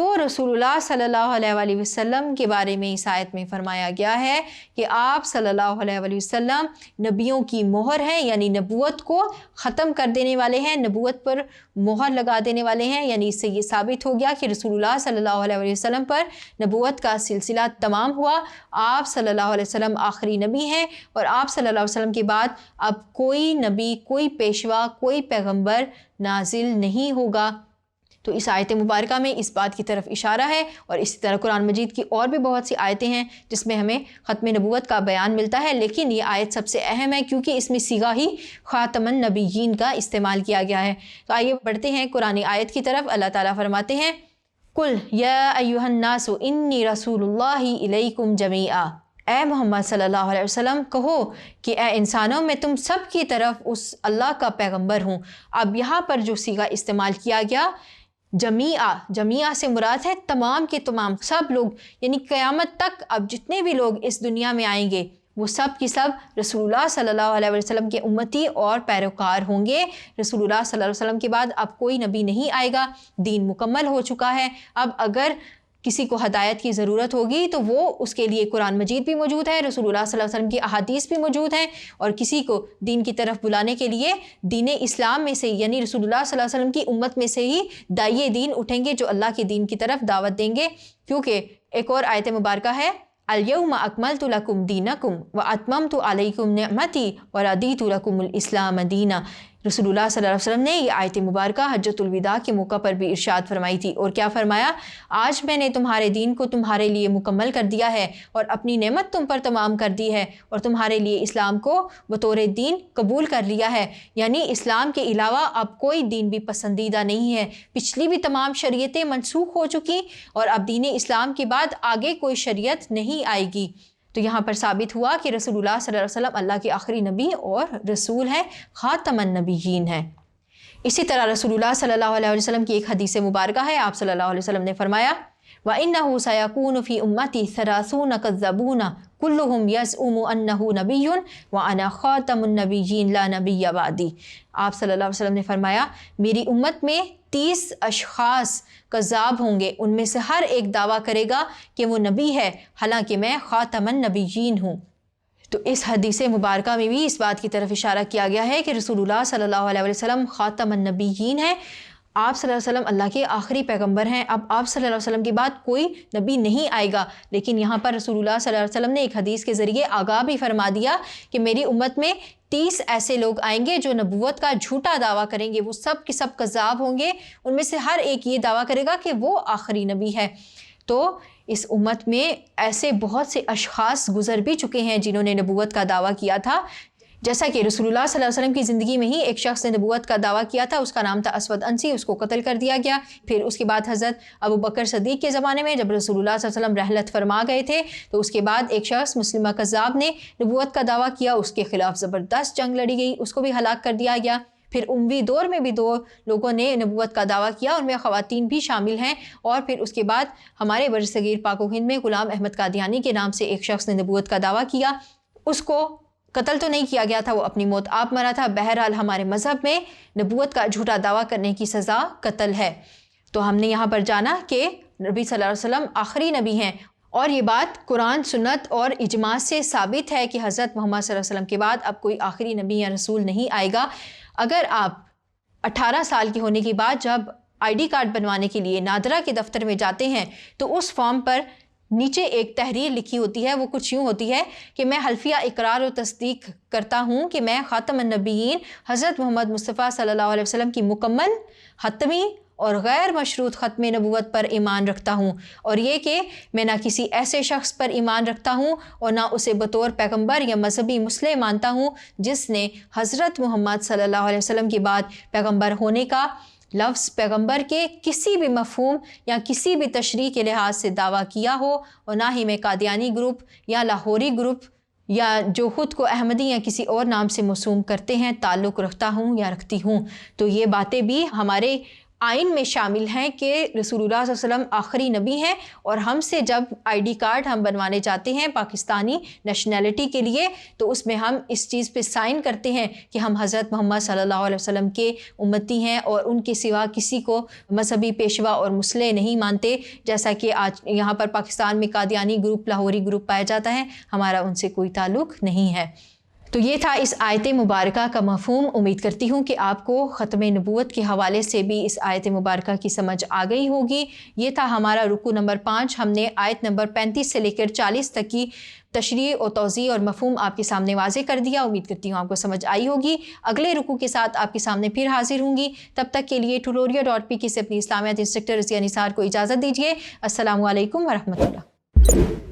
تو رسول اللہ صلی اللہ علیہ وآلہ وسلم کے بارے میں اس آیت میں فرمایا گیا ہے کہ آپ صلی اللہ علیہ وآلہ وسلم نبیوں کی مہر ہیں، یعنی نبوت کو ختم کر دینے والے ہیں، نبوت پر مہر لگا دینے والے ہیں۔ یعنی اس سے یہ ثابت ہو گیا کہ رسول اللہ صلی اللہ علیہ وآلہ وسلم پر نبوت کا سلسلہ تمام ہوا، آپ صلی اللہ علیہ وسلم آخری نبی ہیں، اور آپ صلی اللہ علیہ وسلم کے بعد اب کوئی نبی، کوئی پیشوا، کوئی پیغمبر نازل نہیں ہوگا۔ تو اس آیت مبارکہ میں اس بات کی طرف اشارہ ہے، اور اسی طرح قرآن مجید کی اور بھی بہت سی آیتیں ہیں جس میں ہمیں ختم نبوت کا بیان ملتا ہے، لیکن یہ آیت سب سے اہم ہے کیونکہ اس میں صیغہ ہی خاتم النبیین کا استعمال کیا گیا ہے۔ تو آئیے بڑھتے ہیں قرآن آیت کی طرف۔ اللہ تعالیٰ فرماتے ہیں قُلْ يَا أَيُّهَا النَّاسُ إِنِّي رَسُولُ اللَّهِ إِلَيْكُمْ جَمِيعًا، اے محمد صلی اللہ علیہ وسلم کہو کہ اے انسانوں میں تم سب کی طرف اس اللہ کا پیغمبر ہوں۔ اب یہاں پر جو صیغہ استعمال کیا گیا جمیعہ سے مراد ہے تمام کے تمام سب لوگ، یعنی قیامت تک اب جتنے بھی لوگ اس دنیا میں آئیں گے وہ سب کی سب رسول اللہ صلی اللہ علیہ وسلم کے امتی اور پیروکار ہوں گے۔ رسول اللہ صلی اللہ علیہ وسلم کے بعد اب کوئی نبی نہیں آئے گا، دین مکمل ہو چکا ہے۔ اب اگر کسی کو ہدایت کی ضرورت ہوگی تو وہ اس کے لیے قرآن مجید بھی موجود ہے، رسول اللہ صلی اللہ علیہ وسلم کی احادیث بھی موجود ہیں، اور کسی کو دین کی طرف بلانے کے لیے دین اسلام میں سے یعنی رسول اللہ صلی اللہ علیہ وسلم کی امت میں سے ہی داعی دین اٹھیں گے جو اللہ کے دین کی طرف دعوت دیں گے۔ کیونکہ ایک اور آیت مبارکہ ہے الیوم اکملت لکم دینکم واتممت علیکم نعمتی ورضیت لکم الاسلام دینا۔ رسول اللہ صلی اللہ علیہ وسلم نے یہ آیت مبارکہ حجۃ الوداع کے موقع پر بھی ارشاد فرمائی تھی، اور کیا فرمایا؟ آج میں نے تمہارے دین کو تمہارے لیے مکمل کر دیا ہے اور اپنی نعمت تم پر تمام کر دی ہے، اور تمہارے لیے اسلام کو بطور دین قبول کر لیا ہے۔ یعنی اسلام کے علاوہ اب کوئی دین بھی پسندیدہ نہیں ہے، پچھلی بھی تمام شریعتیں منسوخ ہو چکی اور اب دین اسلام کے بعد آگے کوئی شریعت نہیں آئے گی۔ تو یہاں پر ثابت ہوا کہ رسول اللہ صلی اللہ علیہ وسلم اللہ کے آخری نبی اور رسول ہیں، خاتم النبیین ہیں۔ اسی طرح رسول اللہ صلی اللہ علیہ وسلم کی ایک حدیث مبارکہ ہے، آپ صلی اللہ علیہ وسلم نے فرمایا وَإِنَّهُ سَيَكُونُ فِي أُمَّتِي 30 كَذَّابُونَ كُلُّهُمْ يَزْعُمُ أَنَّهُ نَبِيٌّ وَأَنَا خَاتَمُ النَّبِيِّينَ لَا نَبِيَّ بَعْدِي۔ آپ صلی اللہ علیہ وسلم نے فرمایا میری امت میں 30 اشخاص کذاب ہوں گے، ان میں سے ہر ایک دعویٰ کرے گا کہ وہ نبی ہے حالانکہ میں خاتم النبیین ہوں۔ تو اس حدیث مبارکہ میں بھی اس بات کی طرف اشارہ کیا گیا ہے کہ رسول اللہ صلی اللہ علیہ وسلم خاتم النبیین ہیں، آپ صلی اللہ علیہ وسلم اللہ کے آخری پیغمبر ہیں۔ اب آپ صلی اللہ علیہ وسلم کے بعد کوئی نبی نہیں آئے گا، لیکن یہاں پر رسول اللہ صلی اللہ علیہ وسلم نے ایک حدیث کے ذریعے آگاہ بھی فرما دیا کہ میری امت میں 30 ایسے لوگ آئیں گے جو نبوت کا جھوٹا دعویٰ کریں گے، وہ سب کے سب کذاب ہوں گے، ان میں سے ہر ایک یہ دعویٰ کرے گا کہ وہ آخری نبی ہے۔ تو اس امت میں ایسے بہت سے اشخاص گزر بھی چکے ہیں جنہوں نے نبوت کا دعویٰ کیا تھا، جیسا کہ رسول اللہ صلی اللہ علیہ وسلم کی زندگی میں ہی ایک شخص نے نبوت کا دعویٰ کیا تھا، اس کا نام تھا اسود انسی، اس کو قتل کر دیا گیا۔ پھر اس کے بعد حضرت ابو بکر صدیق کے زمانے میں جب رسول اللہ صلی اللہ علیہ وسلم رحلت فرما گئے تھے تو اس کے بعد ایک شخص مسلمہ کذاب نے نبوت کا دعویٰ کیا، اس کے خلاف زبردست جنگ لڑی گئی، اس کو بھی ہلاک کر دیا گیا۔ پھر اموی دور میں بھی 2 لوگوں نے نبوت کا دعویٰ کیا، ان میں خواتین بھی شامل ہیں، اور پھر اس کے بعد ہمارے برصغیر پاک و ہند میں غلام احمد قادیانی کے نام سے ایک شخص نے نبوت کا دعویٰ کیا، اس کو قتل تو نہیں کیا گیا تھا، وہ اپنی موت آپ مرا تھا۔ بہرحال ہمارے مذہب میں نبوت کا جھوٹا دعویٰ کرنے کی سزا قتل ہے۔ تو ہم نے یہاں پر جانا کہ نبی صلی اللہ علیہ وسلم آخری نبی ہیں، اور یہ بات قرآن، سنت اور اجماع سے ثابت ہے کہ حضرت محمد صلی اللہ علیہ وسلم کے بعد اب کوئی آخری نبی یا رسول نہیں آئے گا۔ اگر آپ 18 سال کے ہونے کے بعد جب ID کارڈ بنوانے کے لیے نادرہ کے دفتر میں جاتے ہیں تو اس فارم پر نیچے ایک تحریر لکھی ہوتی ہے، وہ کچھ یوں ہوتی ہے کہ میں حلفیہ اقرار و تصدیق کرتا ہوں کہ میں خاتم النبیین حضرت محمد مصطفیٰ صلی اللہ علیہ وسلم کی مکمل، حتمی اور غیر مشروط ختم نبوت پر ایمان رکھتا ہوں، اور یہ کہ میں نہ کسی ایسے شخص پر ایمان رکھتا ہوں اور نہ اسے بطور پیغمبر یا مذہبی مصلح مانتا ہوں جس نے حضرت محمد صلی اللہ علیہ وسلم کے بعد پیغمبر ہونے کا لفظ پیغمبر کے کسی بھی مفہوم یا کسی بھی تشریح کے لحاظ سے دعویٰ کیا ہو، اور نہ ہی میں قادیانی گروپ یا لاہوری گروپ یا جو خود کو احمدی یا کسی اور نام سے موسوم کرتے ہیں تعلق رکھتا ہوں یا رکھتی ہوں۔ تو یہ باتیں بھی ہمارے آئین میں شامل ہیں کہ رسول اللہ صلی اللہ علیہ وسلم آخری نبی ہیں، اور ہم سے جب آئی ڈی کارڈ ہم بنوانے جاتے ہیں پاکستانی نیشنلٹی کے لیے تو اس میں ہم اس چیز پہ سائن کرتے ہیں کہ ہم حضرت محمد صلی اللہ علیہ وسلم کے امتی ہیں اور ان کے سوا کسی کو مذہبی پیشوا اور مسلح نہیں مانتے، جیسا کہ آج یہاں پر پاکستان میں قادیانی گروپ، لاہوری گروپ پایا جاتا ہے، ہمارا ان سے کوئی تعلق نہیں ہے۔ تو یہ تھا اس آیت مبارکہ کا مفہوم۔ امید کرتی ہوں کہ آپ کو ختم نبوت کے حوالے سے بھی اس آیت مبارکہ کی سمجھ آ گئی ہوگی۔ یہ تھا ہمارا رکوع نمبر 5۔ ہم نے آیت نمبر 35 سے لے کر 40 تک کی تشریح اور توضیح اور مفہوم آپ کے سامنے واضح کر دیا۔ امید کرتی ہوں آپ کو سمجھ آئی ہوگی۔ اگلے رکوع کے ساتھ آپ کے سامنے پھر حاضر ہوں گی۔ تب تک کے لیے tutoria.pk سے اپنی اسلامیات انسٹرکٹر رضیہ نثار کو اجازت دیجیے۔ السلام علیکم ورحمۃ اللہ۔